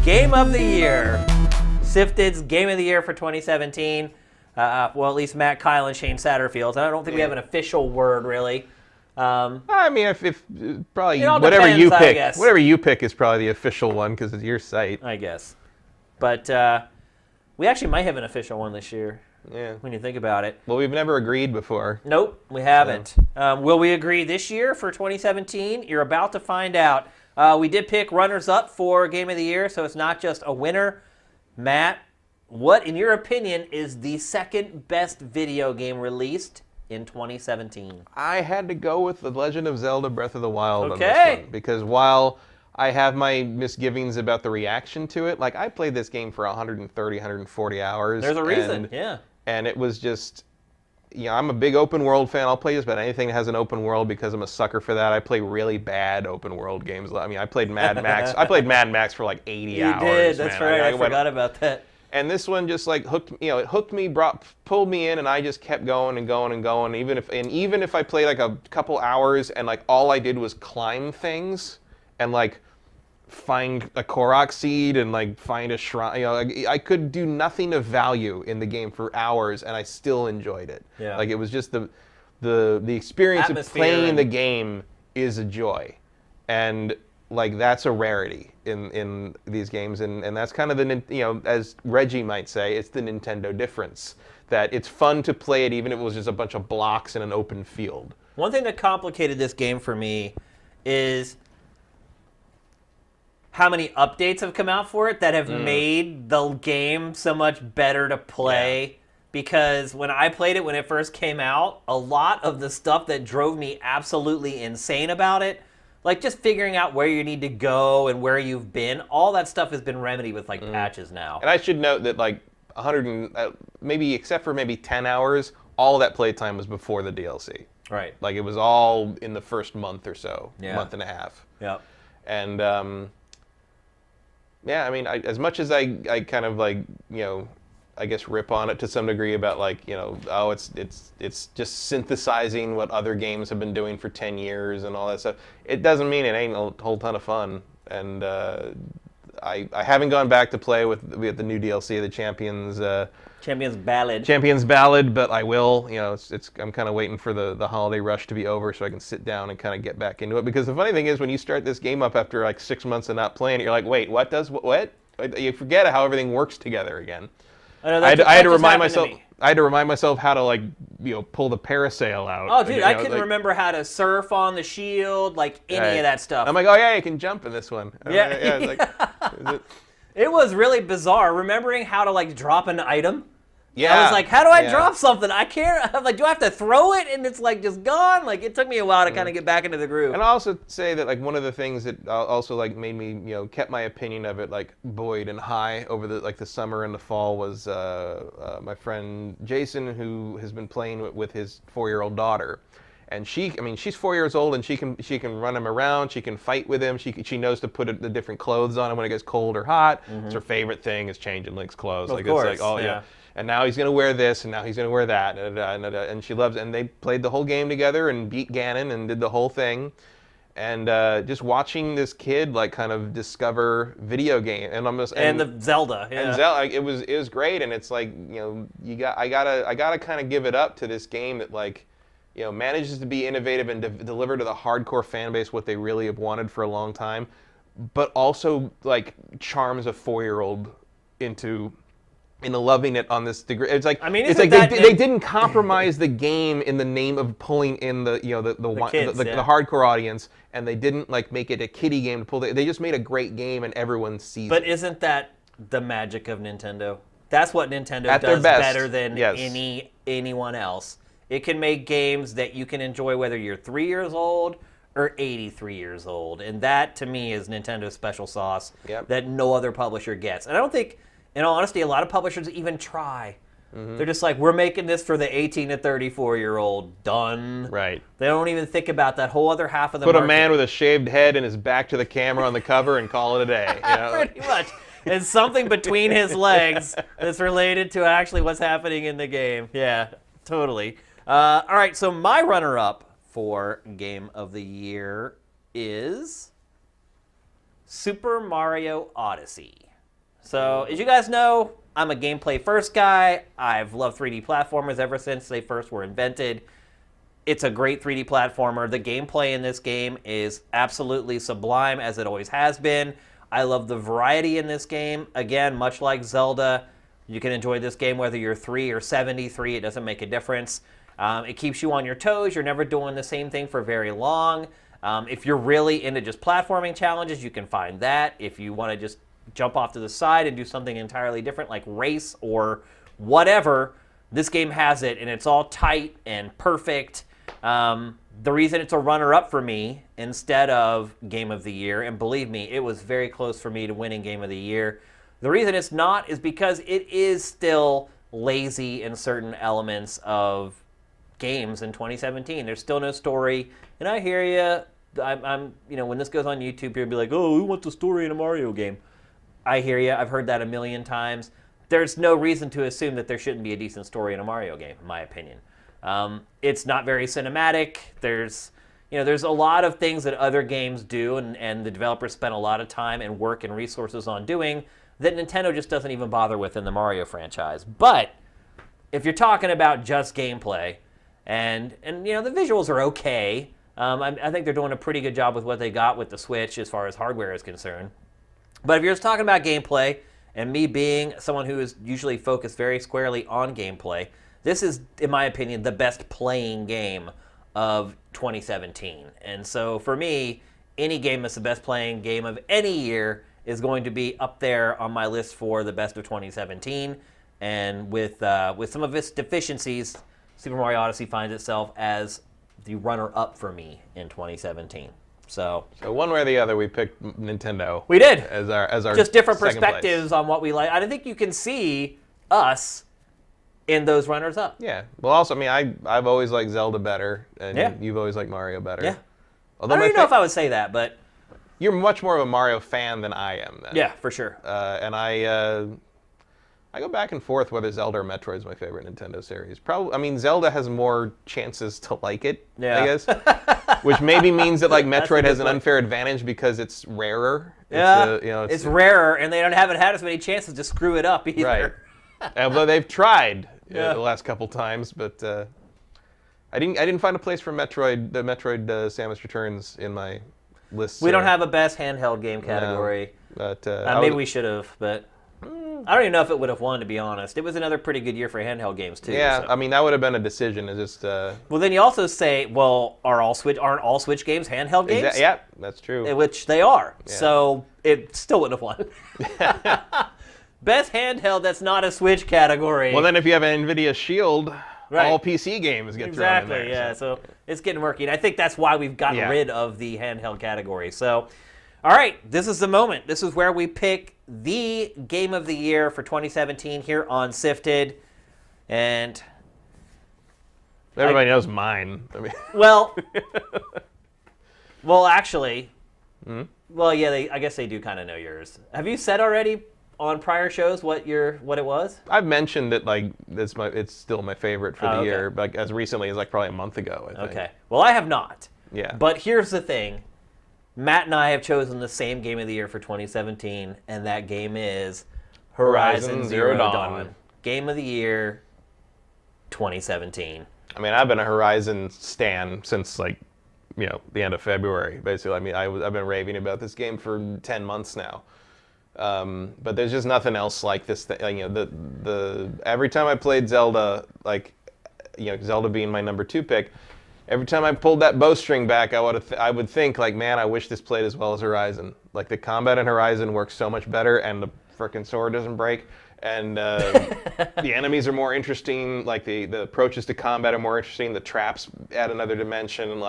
Game of the Year. SIFTD's Game of the Year for 2017. Well, at least Matt, Kyle, and Shane Satterfield. I don't think we have an official word, really. I mean, if probably whatever depends, you pick, whatever you pick is probably the official one because it's your site. I guess. But we actually might have an official one this year. Yeah. When you think about it. Well, we've never agreed before. Nope, we haven't. Will we agree this year for 2017? You're about to find out. We did pick runners-up for Game of the Year, so it's not just a winner. Matt, what, in your opinion, is the second best video game released in 2017? I had to go with The Legend of Zelda Breath of the Wild on this one. Because while I have my misgivings about the reaction to it, like, I played this game for 130, 140 hours. There's a reason, yeah. And it was just, you know, I'm a big open world fan. I'll play just about anything that has an open world because I'm a sucker for that. I play really bad open world games. I mean, I played Mad Max. I played Mad Max for like 80 hours. You did, that's right. I forgot about that. And this one just like hooked me, pulled me in, and I just kept going and going and going. Even if I played like a couple hours and like all I did was climb things and like find a Korok seed and like find a shrine, you know, I could do nothing of value in the game for hours and I still enjoyed it. Yeah. Like it was just the experience of playing the game is a joy, and like that's a rarity in these games, and that's kind of the, you know, as Reggie might say, it's the Nintendo difference, that it's fun to play it even if it was just a bunch of blocks in an open field. One thing that complicated this game for me is how many updates have come out for it that have made the game so much better to play. Yeah. Because when I played it when it first came out, a lot of the stuff that drove me absolutely insane about it, like just figuring out where you need to go and where you've been, all that stuff has been remedied with like patches now. And I should note that like 100 maybe except for maybe 10 hours, all that playtime was before the DLC. Right. Like it was all in the first month or so, month and a half. Yep. And yeah, I mean, as much as I kind of like, you know, I guess rip on it to some degree about like, you know, oh, it's just synthesizing what other games have been doing for 10 years and all that stuff. It doesn't mean it ain't a whole ton of fun. And I haven't gone back to play with the new DLC, the Champions Ballad, but I will. You know, I'm kind of waiting for the holiday rush to be over so I can sit down and kind of get back into it. Because the funny thing is, when you start this game up after like 6 months of not playing it, you're like, wait, what? You forget how everything works together again. I had to remind myself how to, like, you know, pull the parasail out. Oh, dude, I couldn't remember how to surf on the shield, like any of that stuff. I'm like, oh yeah, you can jump in this one. Yeah. Like, it was really bizarre remembering how to like drop an item. Yeah. I was like, how do I drop something? I can't. I'm like, do I have to throw it and it's like just gone? Like it took me a while to kind of get back into the groove. And I'll also say that like one of the things that also like made me, you know, kept my opinion of it like buoyed and high over the summer and the fall was my friend Jason, who has been playing with his 4-year-old daughter. And she's 4 years old and she can run him around. She can fight with him. She knows to put the different clothes on him when it gets cold or hot. It's her favorite thing is changing Link's clothes. Of course, it's like, oh yeah. And now he's going to wear this, and now he's going to wear that, and she loves it. And they played the whole game together and beat Ganon and did the whole thing. And just watching this kid like kind of discover video game and the Zelda, yeah. And Zelda, it was great. And it's like, you know, I gotta kind of give it up to this game that like, you know, manages to be innovative and deliver to the hardcore fan base what they really have wanted for a long time, but also like charms a 4-year-old into loving it on this degree. It's like, I mean, it's like they didn't compromise the game in the name of pulling in the, you know, the hardcore audience, and they didn't like make it a kiddie game to pull. They just made a great game and everyone sees it. But isn't that the magic of Nintendo? That's what Nintendo does better than anyone else. It can make games that you can enjoy whether you're 3 years old or 83 years old, and that to me is Nintendo's special sauce that no other publisher gets. And I don't think, in all honesty, a lot of publishers even try. They're just like, we're making this for the 18 to 34-year-old. Done. Right. They don't even think about that whole other half of the market. Put a man with a shaved head and his back to the camera on the cover and call it a day. You know? Pretty much. It's something between his legs that's related to actually what's happening in the game. Yeah, totally. All right, so my runner-up for Game of the Year is Super Mario Odyssey. So, as you guys know, I'm a gameplay first guy. I've loved 3D platformers ever since they first were invented. It's a great 3D platformer. The gameplay in this game is absolutely sublime, as it always has been. I love the variety in this game. Again, much like Zelda, you can enjoy this game whether you're 3 or 73. It doesn't make a difference. It keeps you on your toes. You're never doing the same thing for very long. If you're really into just platforming challenges, you can find that. If you want to just jump off to the side and do something entirely different like race or whatever, this game has it, and it's all tight and perfect. The reason it's a runner-up for me instead of Game of the Year, and believe me, it was very close for me to winning Game of the Year. The reason it's not is because it is still lazy in certain elements of games in 2017. There's still no story, and I hear you. I'm when this goes on YouTube, you'll be like, oh, we want the story in a Mario game. I hear you. I've heard that a million times. There's no reason to assume that there shouldn't be a decent story in a Mario game, in my opinion. It's not very cinematic. There's a lot of things that other games do, and the developers spend a lot of time and work and resources on doing that Nintendo just doesn't even bother with in the Mario franchise. But if you're talking about just gameplay, and the visuals are okay, I think they're doing a pretty good job with what they got with the Switch as far as hardware is concerned. But if you're just talking about gameplay, and me being someone who is usually focused very squarely on gameplay, this is, in my opinion, the best playing game of 2017. And so for me, any game that's the best playing game of any year is going to be up there on my list for the best of 2017. And with some of its deficiencies, Super Mario Odyssey finds itself as the runner-up for me in 2017. So one way or the other, we picked Nintendo. We did as our just different second perspectives place on what we like. I think you can see us in those runners-up. Yeah. Well, also, I've always liked Zelda better, and you've always liked Mario better. Yeah. Although I don't even know if I would say that, but you're much more of a Mario fan than I am. Then. Yeah, for sure. And I go back and forth whether Zelda or Metroid is my favorite Nintendo series. Probably, Zelda has more chances to like it, I guess. Which maybe means that Metroid has an unfair advantage because it's rarer. Yeah, it's rarer, and they haven't had as many chances to screw it up either. Right. Although they've tried the last couple times, but I didn't find a place for Metroid. The Metroid Samus Returns in my list. We don't have a best handheld game category. No, but maybe we should have, but I don't even know if it would have won, to be honest. It was another pretty good year for handheld games too. Yeah, so. That would have been a decision. It's just. Well, then you also say, well, aren't all Switch games handheld games? Yeah, that's true. Which they are. Yeah. So it still wouldn't have won. Best handheld that's not a Switch category. Well, then if you have an NVIDIA Shield, all PC games get thrown in there. Exactly, yeah. So it's getting murky. And I think that's why we've gotten rid of the handheld category. So, all right, this is the moment. This is where we pick the Game of the Year for 2017 here on SIFTD. And everybody knows mine. Well, actually, well, yeah, I guess they do kind of know yours. Have you said already on prior shows what it was? I've mentioned that it's still my favorite for the year, but as recently as probably a month ago, I think. Okay. Well, I have not. Yeah. But here's the thing. Matt and I have chosen the same Game of the Year for 2017, and that game is Horizon Zero Dawn. Game of the Year 2017. I've been a Horizon stan since the end of February, basically. I've been raving about this game for 10 months now. But there's just nothing else like this. Every time I played Zelda, Zelda being my number 2 pick, every time I pulled that bowstring back, I would think man, I wish this played as well as Horizon. The combat in Horizon works so much better, and the frickin' sword doesn't break, and the enemies are more interesting. The approaches to combat are more interesting. The traps add another dimension.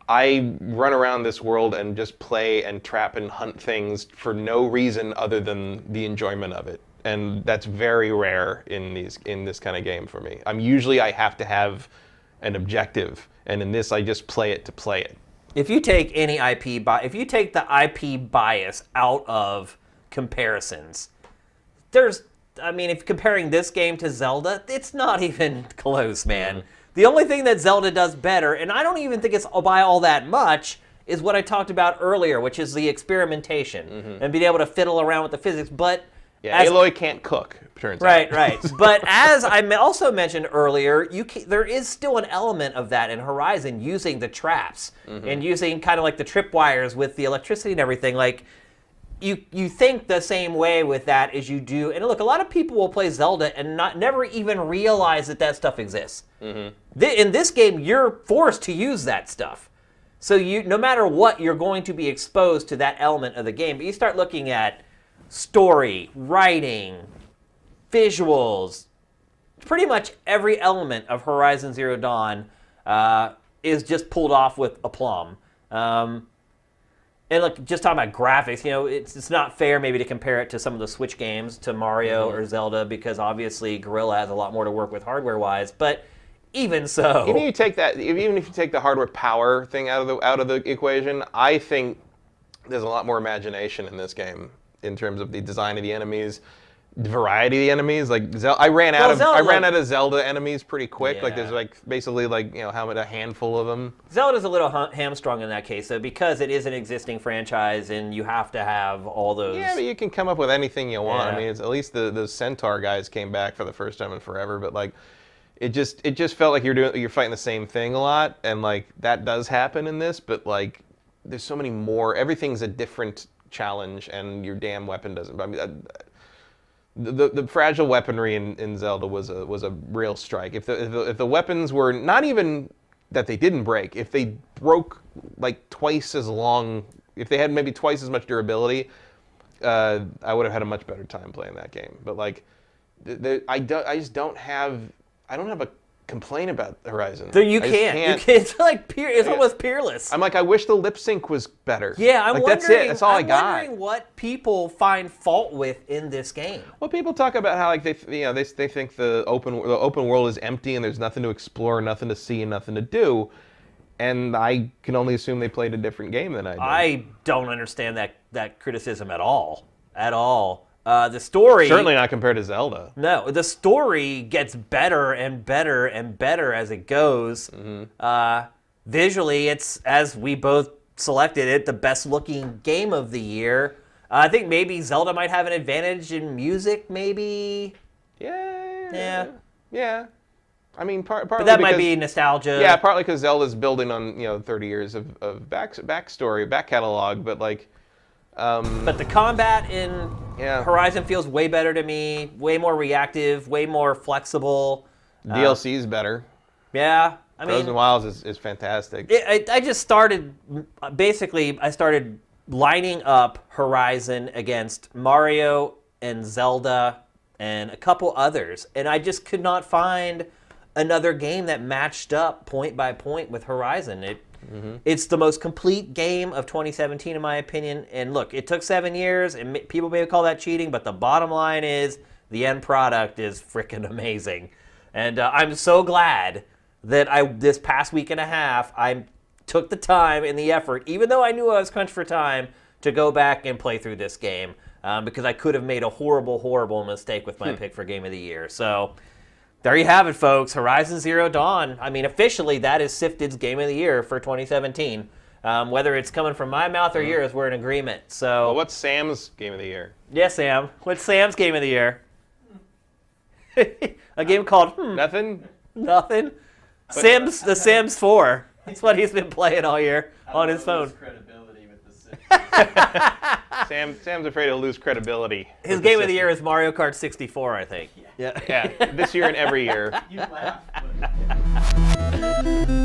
I run around this world and just play and trap and hunt things for no reason other than the enjoyment of it. And that's very rare in this kind of game for me. I have to have an objective, and in this I just play it to play it. If you take if you take the IP bias out of comparisons, if comparing this game to Zelda, it's not even close, man. Mm-hmm. The only thing that Zelda does better, and I don't even think it's by all that much, is what I talked about earlier, which is the experimentation and being able to fiddle around with the physics. But Yeah, Aloy can't cook, turns out. Right. But as I also mentioned earlier, there is still an element of that in Horizon, using the traps and using kind of like the tripwires with the electricity and everything. Like, you think the same way with that as you do. And look, a lot of people will play Zelda and never even realize that stuff exists. In this game, you're forced to use that stuff. So no matter what, you're going to be exposed to that element of the game. But you start looking at story, writing, visuals, pretty much every element of Horizon Zero Dawn is just pulled off with aplomb. And look, just talking about graphics, it's not fair maybe to compare it to some of the Switch games, to Mario or Zelda, because obviously Guerrilla has a lot more to work with hardware-wise. But even so, even if you take the hardware power thing out of the equation, I think there's a lot more imagination in this game in terms of the design of the enemies, the variety of the enemies. Like I ran out of Zelda enemies pretty quick. Yeah. Like there's basically a handful of them. Zelda's a little hamstrung in that case, though, because it is an existing franchise and you have to have all those. Yeah, but you can come up with anything you want. Yeah. I mean, it's at least the Centaur guys came back for the first time in forever, but like. It just felt like you're fighting the same thing a lot, and like that does happen in this, but like there's so many more. Everything's a different challenge, and your damn weapon doesn't. I mean, the fragile weaponry in Zelda was a real strike. If the weapons were not even that they didn't break, if they broke like twice as long, if they had maybe twice as much durability, I would have had a much better time playing that game. But like, I don't have a complaint about Horizon. You can't. It's like it's almost peerless. I'm like, I wish the lip sync was better. Yeah, I'm wondering. That's it. That's all I got. I'm wondering what people find fault with in this game. Well, people talk about how like they think the open world is empty and there's nothing to explore, nothing to see, and nothing to do. And I can only assume they played a different game than I did. I don't understand that criticism at all. At all. The story... Certainly not compared to Zelda. No, the story gets better and better and better as it goes. Visually, it's, as we both selected it, the best-looking game of the year. I think maybe Zelda might have an advantage in music, maybe? Yeah. I mean, partly but that might be nostalgia. Yeah, partly because Zelda's building on 30 years of backstory, back catalog, but like... but the combat in Horizon feels way better to me, way more reactive, way more flexible. DLC is better. Yeah. I mean, Frozen Wilds is fantastic. I just started, basically, I started lining up Horizon against Mario and Zelda and a couple others, and I just could not find another game that matched up point by point with Horizon. It's the most complete game of 2017, in my opinion. And look, it took 7 years, and people may call that cheating, but the bottom line is the end product is freaking amazing. And I'm so glad that this past week and a half, I took the time and the effort, even though I knew I was crunched for time, to go back and play through this game, because I could have made a horrible, horrible mistake with my pick for Game of the Year. So... there you have it, folks. Horizon Zero Dawn. I mean, officially, that is SIFTD's Game of the Year for 2017. Whether it's coming from my mouth or yours, we're in agreement. So, well, what's Sam's Game of the Year? Yeah, Sam. What's Sam's Game of the Year? A game called Nothing? Nothing? The Sims 4. That's what he's been playing all year on his phone. Credibility with the Sims. Sam's afraid he'll lose credibility. His Game of the Year is Mario Kart 64, I think. Yeah. This year and every year. You laugh, but...